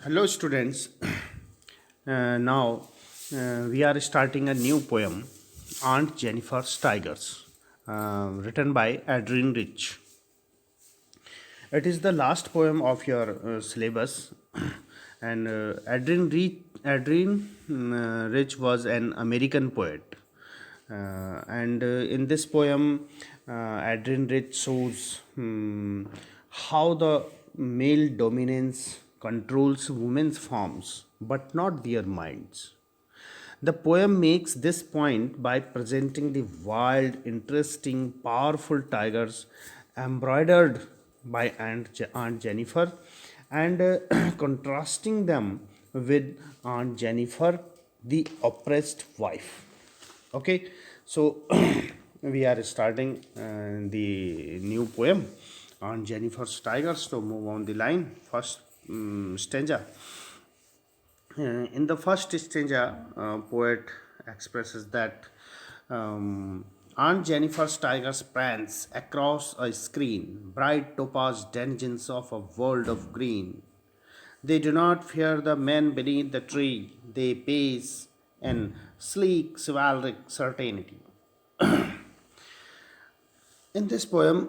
Hello, students. Now we are starting a new poem, Aunt Jennifer's Tigers, written by Adrian Rich. It is the last poem of your syllabus, and Adrian Rich was an American poet. And in this poem, Adrian Rich shows how the male dominance controls women's forms but not their minds. The poem makes this point by presenting the wild, interesting, powerful tigers embroidered by Aunt Jennifer and contrasting them with Aunt Jennifer, the oppressed wife. Okay, so we are starting the new poem on Jennifer's Tigers. To move on the line, first stanza. In the first stanza, poet expresses that Aunt Jennifer's tigers prance across a screen, bright topaz dungeons of a world of green. They do not fear the men beneath the tree, they pace in sleek chivalric certainty. In this poem,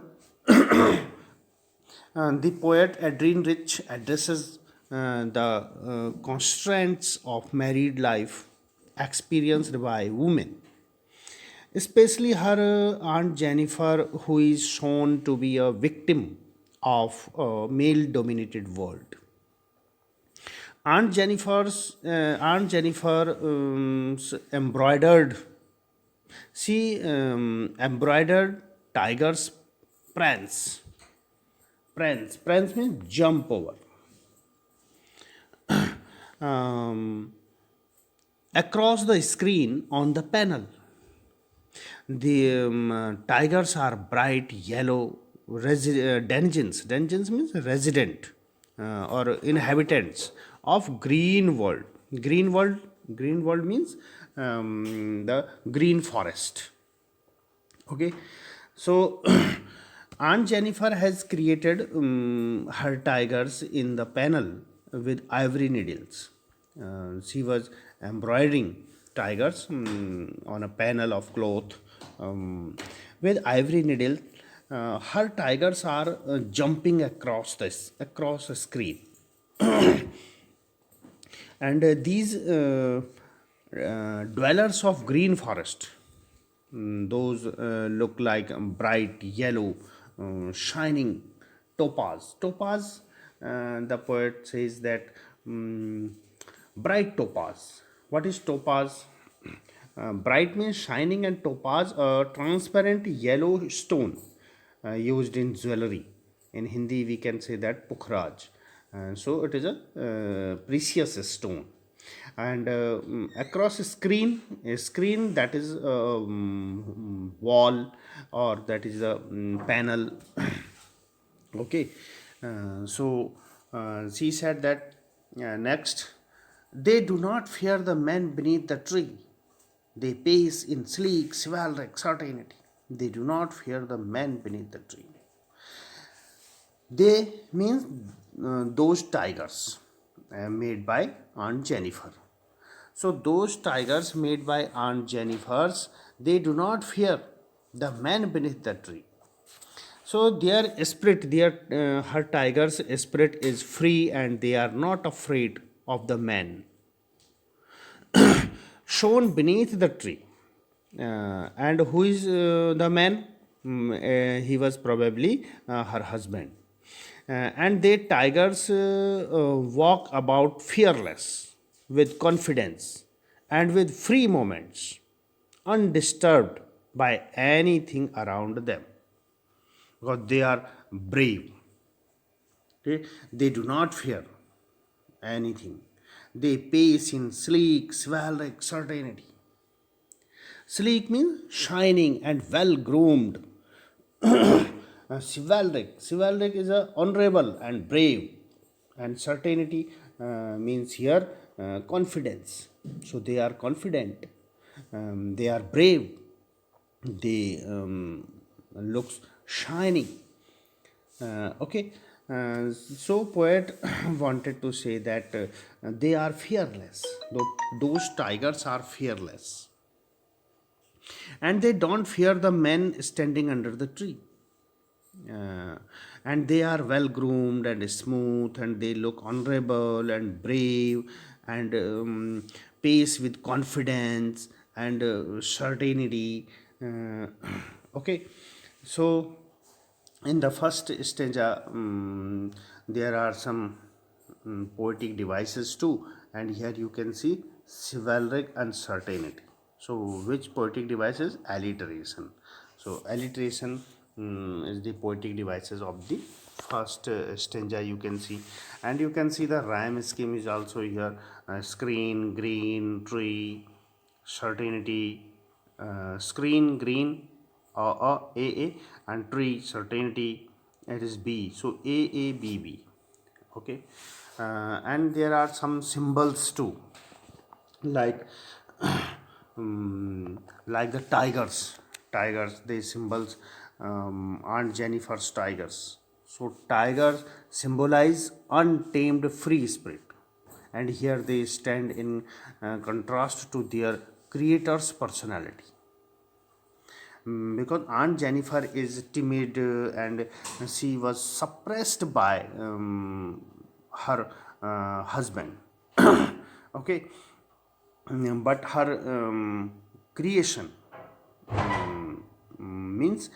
the poet Adrian Rich addresses the constraints of married life experienced by women, especially her Aunt Jennifer, who is shown to be a victim of a male dominated world. Aunt Jennifer embroidered. She embroidered tigers' prance. Prance means jump over. Um, Across the screen on the panel. The tigers are bright yellow dungeons. Dungeons means resident or inhabitants of green world. Green world means the green forest. Okay, so Aunt Jennifer has created her tigers in the panel with ivory needles. She was embroidering tigers on a panel of cloth with ivory needle. Her tigers are jumping across a screen, and these dwellers of green forest, those look like bright yellow, shining topaz. The poet says that bright topaz. What is topaz? Bright means shining, and topaz a transparent yellow stone used in jewelry. In Hindi, we can say that pukhraj. So it is a precious stone. And across a screen that is a wall, or that is a panel. Okay, she said that next, they do not fear the men beneath the tree. They pace in sleek, chivalric certainty. They do not fear the men beneath the tree. They means those tigers made by Aunt Jennifer. So those tigers made by Aunt Jennifer's, they do not fear the man beneath the tree. So their spirit, her tiger's spirit is free, and they are not afraid of the man shown beneath the tree. And who is the man? He was probably her husband. And they tigers walk about fearless, with confidence, and with free moments, undisturbed by anything around them, because they are brave. Okay? They do not fear anything. They pace in sleek, chivalric certainty. Sleek means shining and well groomed. Chivalric is a honorable and brave, and certainty means here confidence. So they are confident, they are brave, they looks shining. Okay, So poet wanted to say that they are fearless. Those tigers are fearless, and they don't fear the men standing under the tree. Uh, and they are well groomed and smooth, and they look honorable and brave, and pace with confidence and certainty. Uh, okay, so in the first stanza, there are some poetic devices too, and here you can see chivalric uncertainty. So which poetic device is alliteration? So alliteration is the poetic devices of the first stanza, you can see. And you can see the rhyme scheme is also here: screen, green, tree, certainty, screen, green, A, and tree, certainty, it is B. So A, B, B. Okay. And there are some symbols too, like like the tigers, they symbols, Aunt Jennifer's tigers. So tigers symbolize untamed free spirit, and here they stand in contrast to their creator's personality. Because Aunt Jennifer is timid, and she was suppressed by her husband. Okay. But her creation means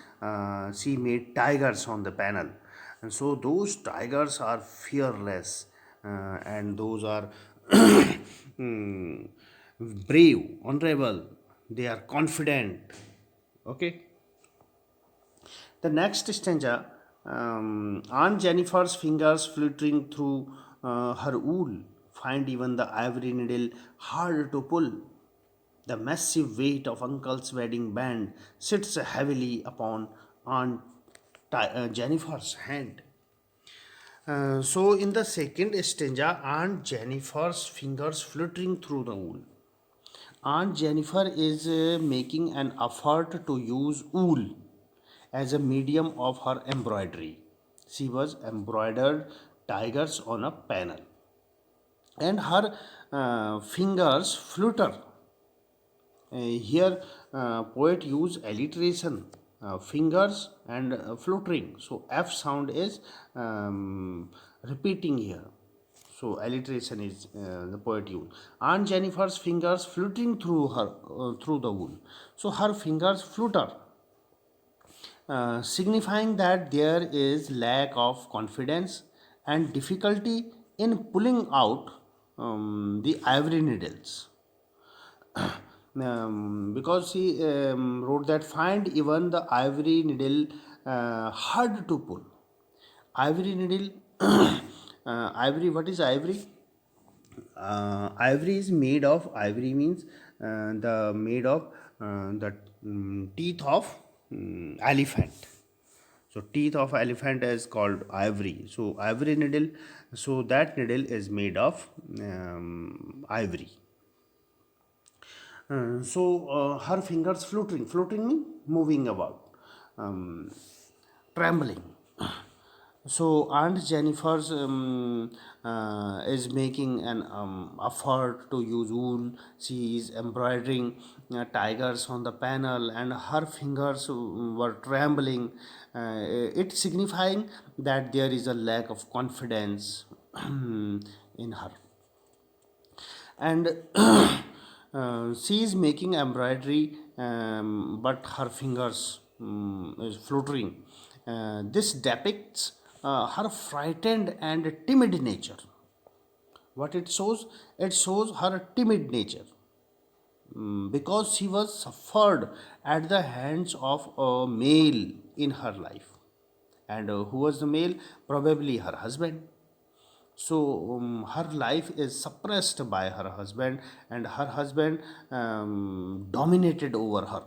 she made tigers on the panel, and so those tigers are fearless, and those are mm, brave, honorable, they are confident. Okay. The next stanza, Aunt Jennifer's fingers fluttering through her wool find even the ivory needle hard to pull. The massive weight of Uncle's wedding band sits heavily upon Jennifer's hand. So, in the second stanza, Aunt Jennifer's fingers fluttering through the wool. Aunt Jennifer is making an effort to use wool as a medium of her embroidery. She was embroidered tigers on a panel, and her fingers flutter. Here, poet use alliteration, fingers and fluttering. So F sound is repeating here. So alliteration is the poet use. Aunt Jennifer's fingers fluttering through the wool. So her fingers flutter, signifying that there is lack of confidence and difficulty in pulling out the ivory needles. Because he wrote that find even the ivory needle hard to pull. Ivory needle, ivory, what is ivory? Ivory is made of, ivory means the made of the teeth of elephant. So teeth of elephant is called ivory. So ivory needle, so that needle is made of ivory. So her fingers fluttering means moving about, um, trembling. So Aunt Jennifer's is making an effort to use wool. She is embroidering tigers on the panel, and her fingers were trembling. It signifying that there is a lack of confidence in her, and she is making embroidery, but her fingers is fluttering. This depicts her frightened and timid nature. What it shows? It shows her timid nature, because she was suffered at the hands of a male in her life. And who was the male? Probably her husband. So her life is suppressed by her husband, and her husband dominated over her.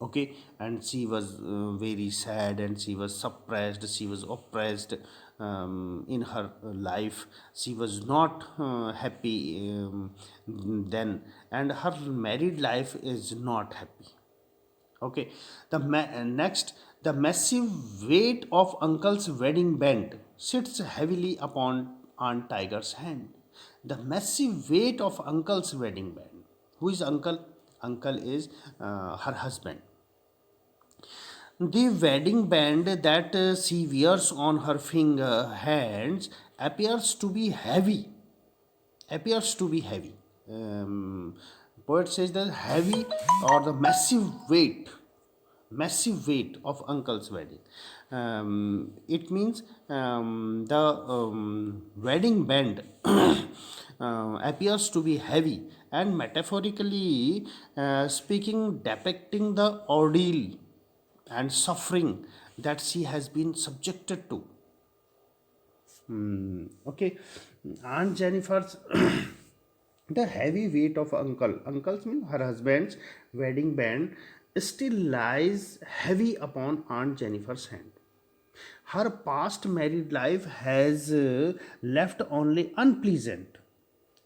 Okay. And she was very sad, and she was suppressed, she was oppressed in her life. She was not happy then, and her married life is not happy. Okay. Next, The massive weight of uncle's wedding band sits heavily upon Aunt Tiger's hand. The massive weight of uncle's wedding band. Who is uncle? Uncle is her husband. The wedding band that she wears on her finger hands appears to be heavy. Um, Poet says that heavy or the massive weight of uncle's wedding. It means the wedding band appears to be heavy and metaphorically speaking, depicting the ordeal and suffering that she has been subjected to. Okay, Aunt Jennifer's the heavy weight of uncle's mean her husband's wedding band still lies heavy upon Aunt Jennifer's hand. Her past married life has left only unpleasant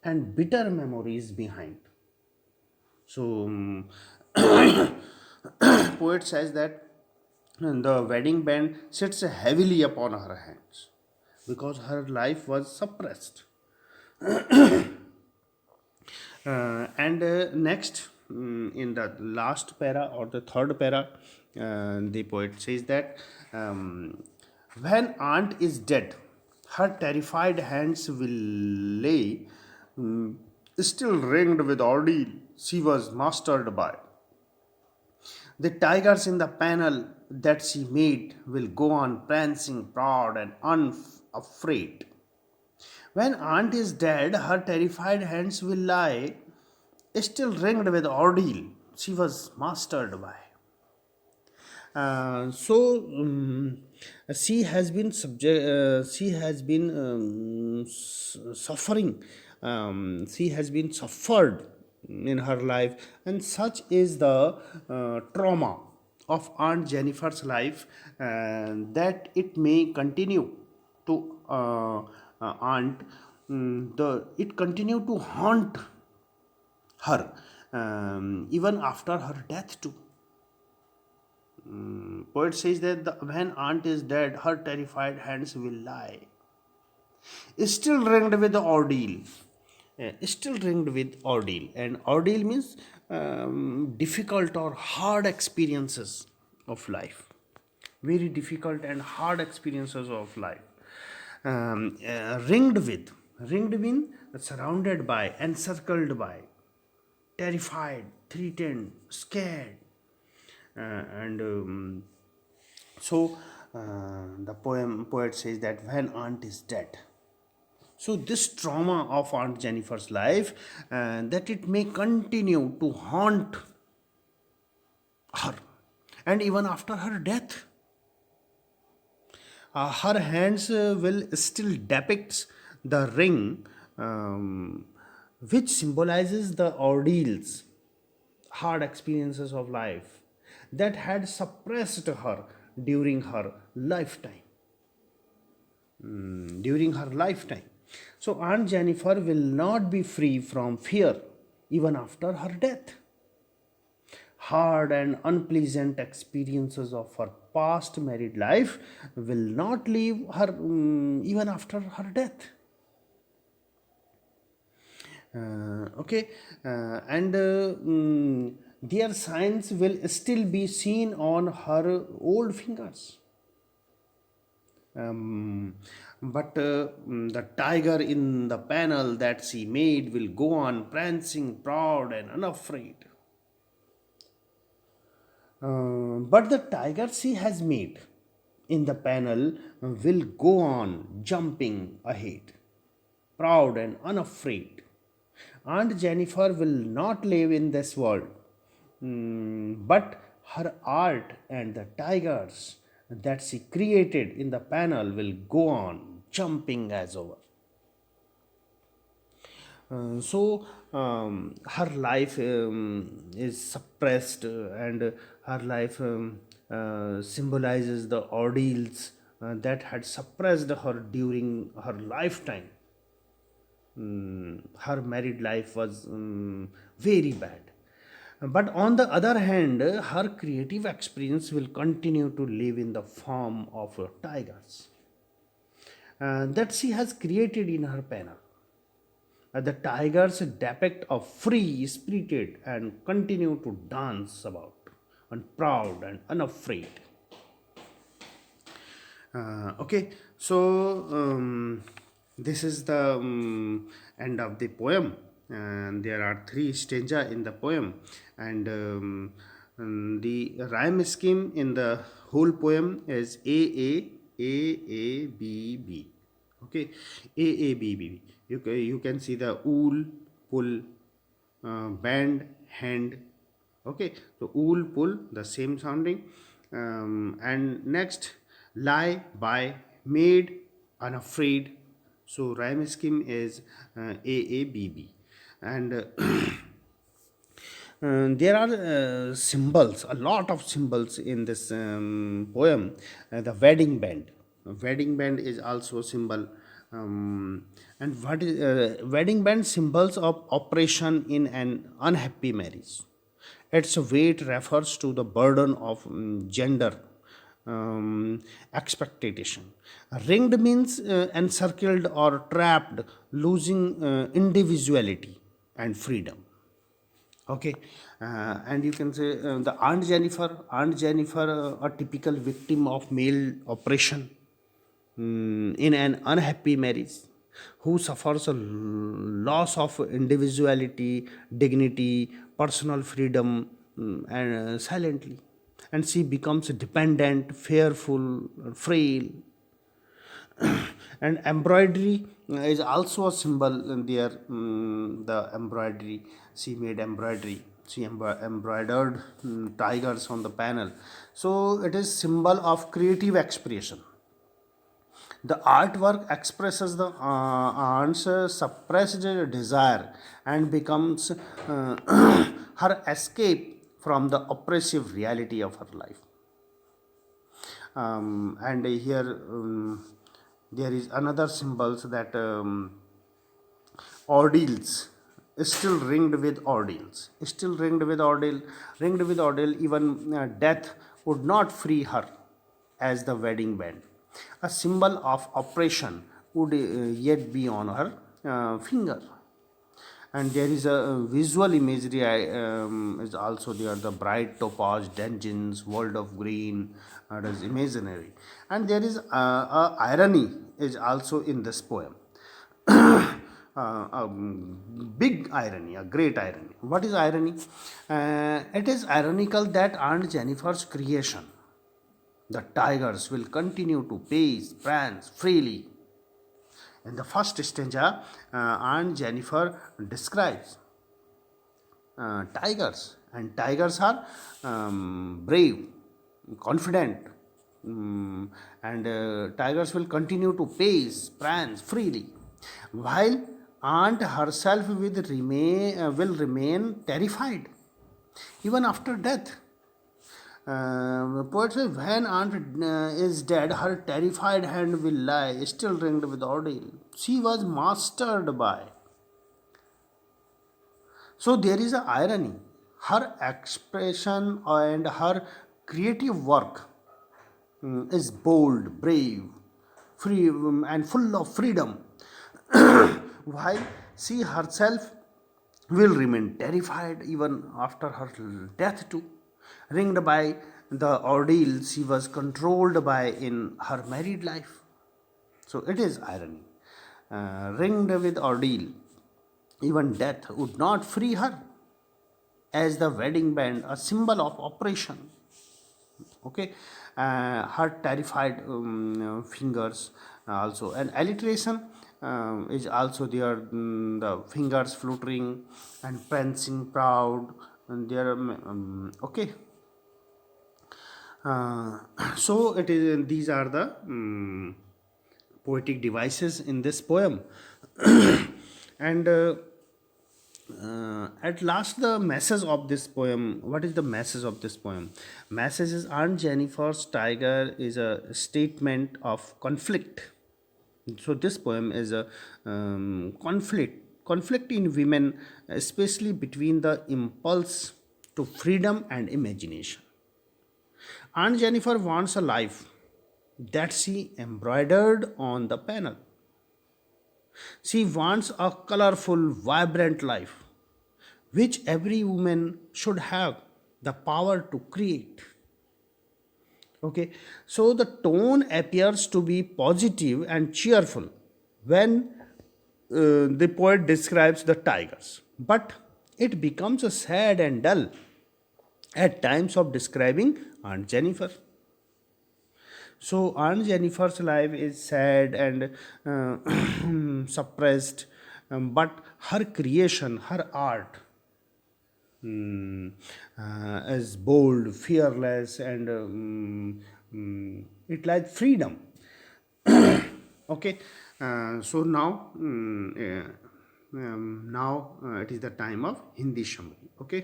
and bitter memories behind. So, poet says that the wedding band sits heavily upon her hands because her life was suppressed. And next, in the last para or the third para, the poet says that when aunt is dead, her terrified hands will lay, still ringed with ordeal she was mastered by. The tigers in the panel that she made will go on prancing, proud and unafraid. When aunt is dead, her terrified hands will lie, still ringed with ordeal she was mastered by. So she has been suffering. She has been suffered in her life, and such is the trauma of Aunt Jennifer's life, that it may continue to aunt. The it continue to haunt her even after her death too. Poet says that when aunt is dead, her terrified hands will lie, still ringed with the ordeal. Still ringed with ordeal, and ordeal means difficult or hard experiences of life. Very difficult and hard experiences of life. Ringed means surrounded by, encircled by, terrified, threatened, scared, and so the poet says that when aunt is dead. So this trauma of Aunt Jennifer's life, that it may continue to haunt her, and even after her death, her hands will still depicts the ring, which symbolizes the ordeals, hard experiences of life that had suppressed her during her lifetime. During her lifetime. So Aunt Jennifer will not be free from fear even after her death. Hard and unpleasant experiences of her past married life will not leave her even after her death. And their signs will still be seen on her old fingers. But the tiger in the panel that she made will go on prancing, proud and unafraid. But the tiger she has made in the panel will go on jumping ahead, proud and unafraid. Aunt Jennifer will not live in this world, but her art and the tigers that she created in the panel will go on jumping as over. Her life is suppressed, and her life symbolizes the ordeals that had suppressed her during her lifetime. Her married life was very bad. But on the other hand, her creative experience will continue to live in the form of tigers that she has created in her panel. The tigers depict a free spirited and continue to dance about, and proud and unafraid. Okay, so this is the end of the poem, and there are three stanza in the poem, and the rhyme scheme in the whole poem is A A B B. Okay, A A B B. You can see the wool, pull, band, hand. Okay, so wool, pull, the same sounding. And next, lie, by, made, unafraid. So rhyme scheme is AABB. And there are symbols, a lot of symbols in this poem. The wedding band. Wedding band is also a symbol. And what is wedding band symbols of operation in an unhappy marriage. Its weight refers to the burden of gender expectation. Ringed means encircled or trapped, losing individuality and freedom. Okay, and you can say the Aunt Jennifer, a typical victim of male oppression in an unhappy marriage, who suffers a loss of individuality, dignity, personal freedom, and silently, and she becomes dependent, fearful, frail. And embroidery is also a symbol in there. The embroidery, she made embroidery, she embroidered tigers on the panel, so it is symbol of creative expression. The artwork expresses the aunt's suppressed desire and becomes her escape from the oppressive reality of her life. And here there is another symbols that ordeals, still ringed with ordeals, still ringed with ordeal. Even death would not free her, as the wedding band. A symbol of oppression would yet be on her finger. And there is a visual imagery is also there, the bright topaz dungeons, world of green, that is imaginary. And there is a irony is also in this poem. A big irony, a great irony. What is irony? It is ironical that Aunt Jennifer's creation, the tigers, will continue to pace, prance freely. In the first stanza, Aunt Jennifer describes tigers, and tigers are brave, confident, and tigers will continue to pace, prance freely, while Aunt herself will remain terrified even after death. Poet says, when aunt is dead, her terrified hand will lie, still ringed with ordeal. She was mastered by. So there is a irony. Her expression and her creative work is bold, brave, free, and full of freedom, while she herself will remain terrified even after her death too, ringed by the ordeal she was controlled by in her married life. So it is irony. Ringed with ordeal, even death would not free her, as the wedding band, a symbol of oppression. Okay, her terrified fingers also, and alliteration is also there, the fingers fluttering and prancing proud, and there okay. So it is, these are the poetic devices in this poem. And at last, the message of this poem, what is the message of this poem? Message is, Aunt Jennifer's tiger is a statement of conflict. So this poem is a conflict in women, especially between the impulse to freedom and imagination. Aunt Jennifer wants a life that she embroidered on the panel. She wants a colorful, vibrant life, which every woman should have the power to create. Okay, so the tone appears to be positive and cheerful when the poet describes the tigers, but it becomes a sad and dull at times of describing Aunt Jennifer. So Aunt Jennifer's life is sad and suppressed, but her creation, her art, is bold, fearless, and it like freedom. Okay, so now it is the time of Hindi Shamri. Okay,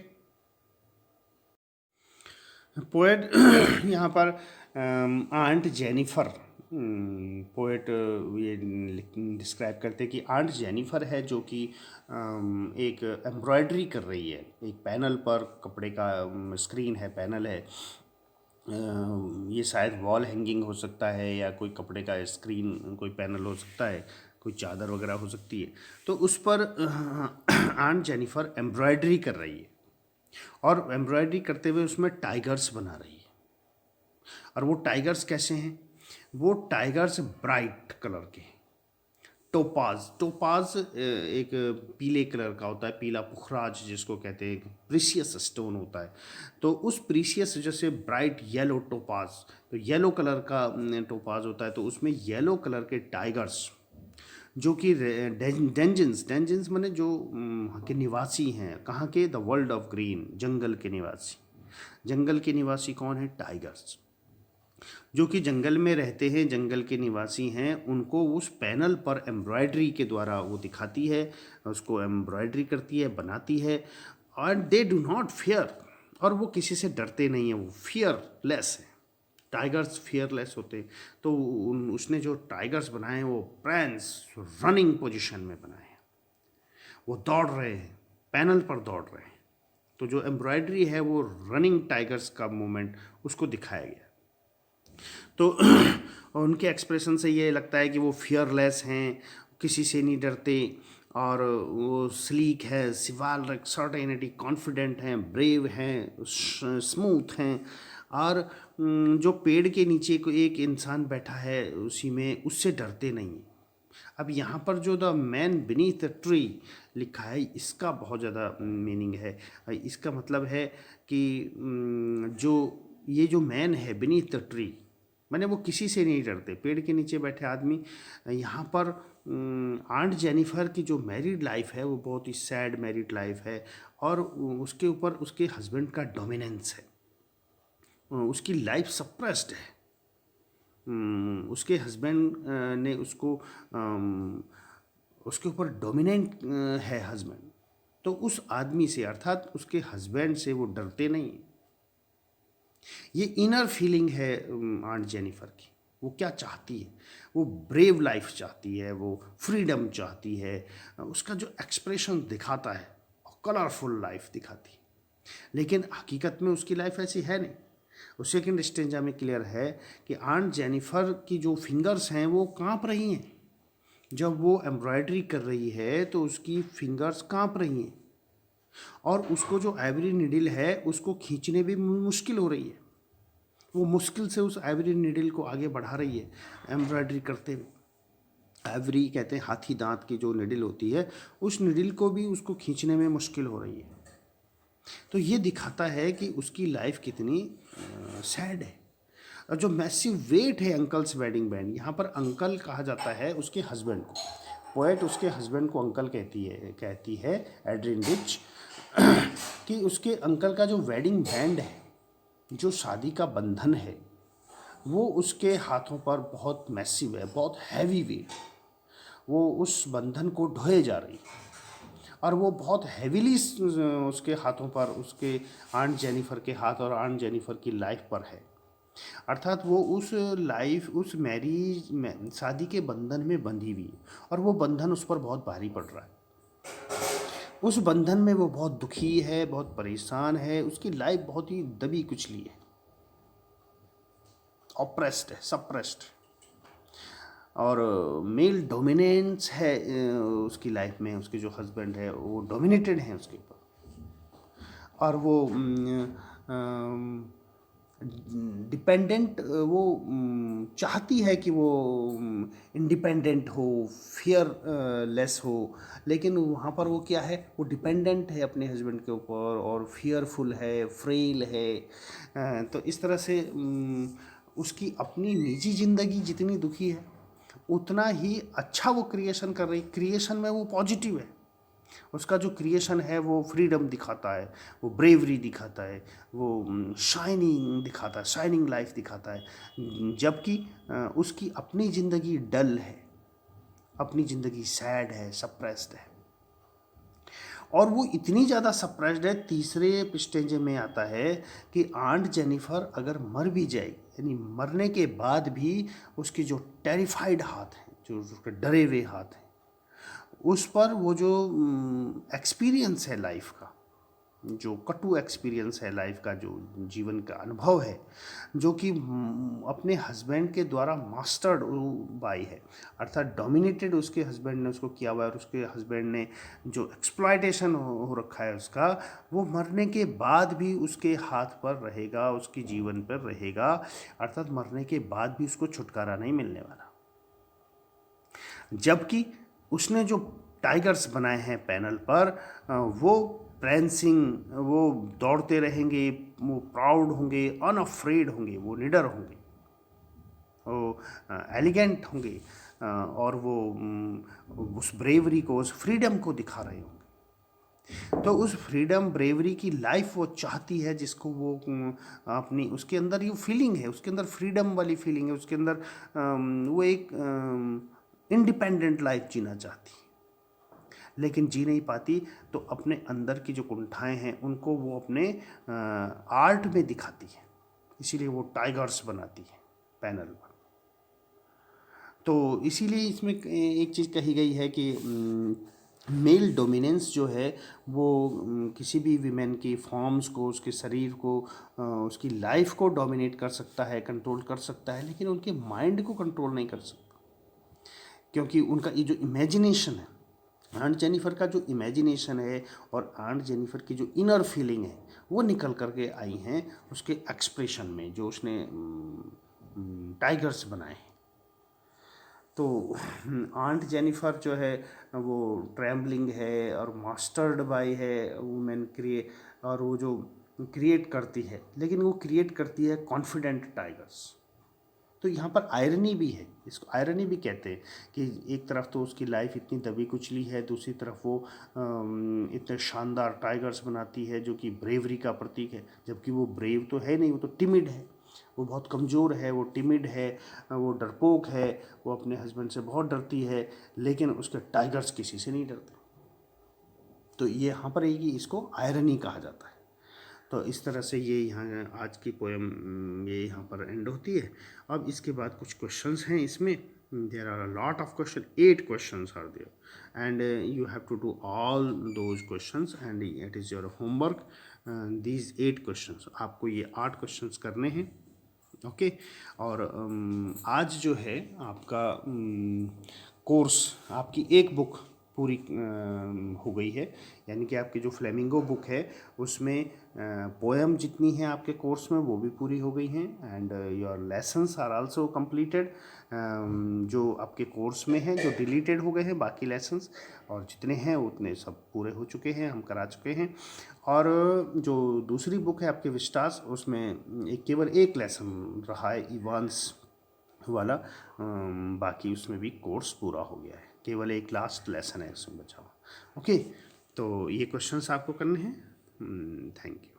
poet यहाँ पर aunt Jennifer poet ये describe करते हैं कि aunt Jennifer है जो कि एक एम्ब्रॉयडरी कर रही है एक पैनल पर, कपड़े का स्क्रीन है, पैनल है, ये शायद वॉल हैंगिंग हो सकता है या कोई कपड़े का स्क्रीन, कोई पैनल हो सकता है, कोई चादर वगैरह हो सकती है। तो उस पर आंट जेनिफर एम्ब्रॉयडरी कर रही है और एम्ब्रॉयडरी करते हुए उसमें टाइगर्स बना रही है। और वो टाइगर्स कैसे हैं? वो टाइगर्स ब्राइट कलर के, टोपाज एक पीले कलर का होता है, पीला पुखराज जिसको कहते हैं, प्रीशियस स्टोन होता है। तो उस प्रीशियस जैसे ब्राइट येलो टोपाज, तो येलो कलर का टोपाज होता है, तो उसमें येलो कलर के टाइगर्स जो कि डेंजन्स माने जो के निवासी हैं, कहाँ के? द वर्ल्ड ऑफ ग्रीन, जंगल के निवासी। जंगल के निवासी कौन है? टाइगर्स, जो कि जंगल में रहते हैं, जंगल के निवासी हैं। उनको उस पैनल पर एम्ब्रॉयडरी के द्वारा वो दिखाती है, उसको एम्ब्रॉयडरी करती है, बनाती है। और दे डू नॉट फियर, और वो किसी से डरते नहीं हैं, वो फियरलेस है। टाइगर्स फियरलेस होते। तो उसने जो टाइगर्स बनाए हैं वो प्रेंस रनिंग पोजीशन में बनाए हैं, वो दौड़ रहे हैं, पैनल पर दौड़ रहे हैं। तो जो एम्ब्रॉयडरी है वो रनिंग टाइगर्स का मूवमेंट उसको दिखाया गया। तो उनके एक्सप्रेशन से ये लगता है कि वो फियरलेस हैं, किसी से नहीं डरते, और वो स्लीक है, सिवालरिक, सर्टेनिटी, कॉन्फिडेंट हैं, ब्रेव हैं, स्मूथ हैं। और जो पेड़ के नीचे को एक इंसान बैठा है उसी में, उससे डरते नहीं हैं। अब यहाँ पर जो the man beneath the tree लिखा है, इसका बहुत ज़्यादा मीनिंग है। इसका मतलब है कि जो ये जो मैन है बीनीथ द ट्री, माने वो किसी से नहीं डरते, पेड़ के नीचे बैठे आदमी। यहाँ पर आंट जेनिफर की जो मैरिड लाइफ है वो बहुत ही सैड मैरिड लाइफ है, और उसके ऊपर उसके हस्बैंड का डोमिनेंस है, उसकी लाइफ सप्रेस्ड है। उसके हस्बैंड ने उसको उसके ऊपर डोमिनेंट है हस्बैंड। तो उस आदमी से, अर्थात उसके हस्बैंड से वो डरते नहीं। ये इनर फीलिंग है आंट जेनिफर की। वो क्या चाहती है? वो ब्रेव लाइफ चाहती है, वो फ्रीडम चाहती है। उसका जो एक्सप्रेशन दिखाता है कलरफुल लाइफ दिखाती है, लेकिन हकीकत में उसकी लाइफ ऐसी है नहीं। उस सेकेंड स्टेंजा में क्लियर है कि आंट जेनिफर की जो फिंगर्स हैं वो कांप रही हैं। जब वो एम्ब्रॉयडरी कर रही है तो उसकी फिंगर्स कांप रही हैं, और उसको जो आइवरी नीडल है उसको खींचने भी मुश्किल हो रही है। वो मुश्किल से उस आइवरी नीडल को आगे बढ़ा रही है एम्ब्रॉयडरी करते हुए। आइवरी कहते हैं हाथी दांत की जो नीडल होती है, उस नीडल को भी उसको खींचने में मुश्किल हो रही है। तो ये दिखाता है कि उसकी लाइफ कितनी सैड है। और जो मैसिव वेट है अंकल्स वेडिंग बैंड, यहाँ पर अंकल कहा जाता है उसके हस्बैंड को। पोएट उसके हस्बैंड को अंकल कहती है एड्रिन रिच, कि उसके अंकल का जो वेडिंग बैंड है, जो शादी का बंधन है, वो उसके हाथों पर बहुत मैसिव है, बहुत हैवी वेट। वो उस बंधन को ढोए जा रही है, और वो बहुत हैवीली उसके हाथों पर, उसके आंट जेनिफर के हाथ और आंट जेनिफर की लाइफ पर है। अर्थात वो उस लाइफ, उस मैरिज में, शादी के बंधन में बंधी हुई है, और वो बंधन उस पर बहुत भारी पड़ रहा है। उस बंधन में वो बहुत दुखी है, बहुत परेशान है, उसकी लाइफ बहुत ही दबी कुचली है, ऑप्रेस्ड है, सप्रेस्ड। और मेल डोमिनेंस है उसकी लाइफ में, उसके जो हस्बैंड है वो डोमिनेटेड हैं उसके ऊपर, और वो डिपेंडेंट, वो चाहती है कि वो इंडिपेंडेंट हो, फियर लेस हो, लेकिन वहाँ पर वो क्या है, वो डिपेंडेंट है अपने हस्बैंड के ऊपर और फियरफुल है, फ्रेल है। तो इस तरह से उसकी अपनी निजी ज़िंदगी जितनी दुखी है उतना ही अच्छा वो क्रिएशन कर रही, क्रिएशन में वो पॉजिटिव है, उसका जो क्रिएशन है वो फ्रीडम दिखाता है, वो ब्रेवरी दिखाता है, वो शाइनिंग दिखाता है, शाइनिंग लाइफ दिखाता है। जबकि उसकी अपनी ज़िंदगी डल है, अपनी ज़िंदगी सैड है, सप्रेस्ड है, और वो इतनी ज़्यादा सप्रेस्ड है, तीसरे स्टेज में आता है कि आंट जेनिफर अगर मर भी जाए, यानी मरने के बाद भी उसके जो टेरिफाइड हाथ हैं, जो उसके डरे हुए हाथ हैं, उस पर वो जो एक्सपीरियंस है लाइफ का, जो कटु एक्सपीरियंस है लाइफ का, जो जीवन का अनुभव है, जो कि अपने हस्बैंड के द्वारा मास्टर्ड बाई है, अर्थात डोमिनेटेड उसके हस्बैंड ने उसको किया हुआ है, और उसके हस्बैंड ने जो एक्सप्लॉयटेशन हो रखा है उसका, वो मरने के बाद भी उसके हाथ पर रहेगा, उसके जीवन पर रहेगा, अर्थात मरने के बाद भी उसको छुटकारा नहीं मिलने वाला। जबकि उसने जो टाइगर्स बनाए हैं पैनल पर, वो प्रेंसिंग, वो दौड़ते रहेंगे, वो प्राउड होंगे, अनअफ्रेड होंगे, वो निडर होंगे, वो एलिगेंट होंगे, और वो उस ब्रेवरी को, उस फ्रीडम को दिखा रहे होंगे। तो उस फ्रीडम ब्रेवरी की लाइफ वो चाहती है, जिसको वो अपनी, उसके अंदर ये फीलिंग है, उसके अंदर फ्रीडम वाली फीलिंग है, उसके अंदर वो एक इंडिपेंडेंट लाइफ जीना चाहती है, लेकिन जी नहीं पाती। तो अपने अंदर की जो कुंठाएं हैं उनको वो अपने आर्ट में दिखाती है, इसीलिए वो टाइगर्स बनाती है पैनल पर। तो इसीलिए इसमें एक चीज़ कही गई है कि मेल डोमिनेंस जो है वो किसी भी वीमेन की फॉर्म्स को, उसके शरीर को, उसकी लाइफ को डोमिनेट कर सकता है, कंट्रोल कर सकता है, लेकिन उनके माइंड को कंट्रोल नहीं कर सकता, क्योंकि उनका ये जो इमेजिनेशन है, आंट जेनिफर का जो इमेजिनेशन है और आंट जेनिफर की जो इनर फीलिंग है वो निकल करके आई हैं उसके एक्सप्रेशन में, जो उसने टाइगर्स बनाए हैं। तो आंट जेनिफर जो है वो ट्रैम्बलिंग है और मास्टर्ड बाय है वुमेन क्रिएट, और वो जो क्रिएट करती है, लेकिन वो क्रिएट करती है कॉन्फिडेंट टाइगर्स। तो यहाँ पर आयरनी भी है, इसको आयरनी भी कहते हैं कि एक तरफ तो उसकी लाइफ इतनी दबी कुचली है, दूसरी तरफ वो इतने शानदार टाइगर्स बनाती है जो कि ब्रेवरी का प्रतीक है, जबकि वो ब्रेव तो है नहीं, वो तो टिमिड है, वो बहुत कमज़ोर है, वो टिमिड है, वो डरपोक है, वो अपने हस्बैंड से बहुत डरती है, लेकिन उसके टाइगर्स किसी से नहीं डरते। तो ये यहाँ पर है कि इसको आयरनी कहा जाता है। तो इस तरह से ये यहाँ आज की पोएम ये यहाँ पर एंड होती है। अब इसके बाद कुछ क्वेश्चंस हैं इसमें, there are a lot of question, 8 questions are there, and you have to do all those questions, and it is your homework, these 8 questions, आपको ये 8 क्वेश्चंस करने हैं। ओके और आज जो है आपका कोर्स, आपकी एक बुक पूरी हो गई है, यानी कि आपकी जो फ्लेमिंगो बुक है उसमें पोएम जितनी है आपके कोर्स में वो भी पूरी हो गई हैं, and your lessons are also completed, जो आपके कोर्स में हैं, जो डिलीटेड हो गए हैं बाकी लेसन्स, और जितने हैं उतने सब पूरे हो चुके हैं, हम करा चुके हैं। और जो दूसरी बुक है आपके विस्टास, उसमें केवल एक लेसन रहा है इवांस वाला, बाकी उसमें भी कोर्स पूरा हो गया है, केवल एक लास्ट लेसन है उसमें बचा हुआ। ओके, तो ये क्वेश्चंस आपको करने हैं। Thank you.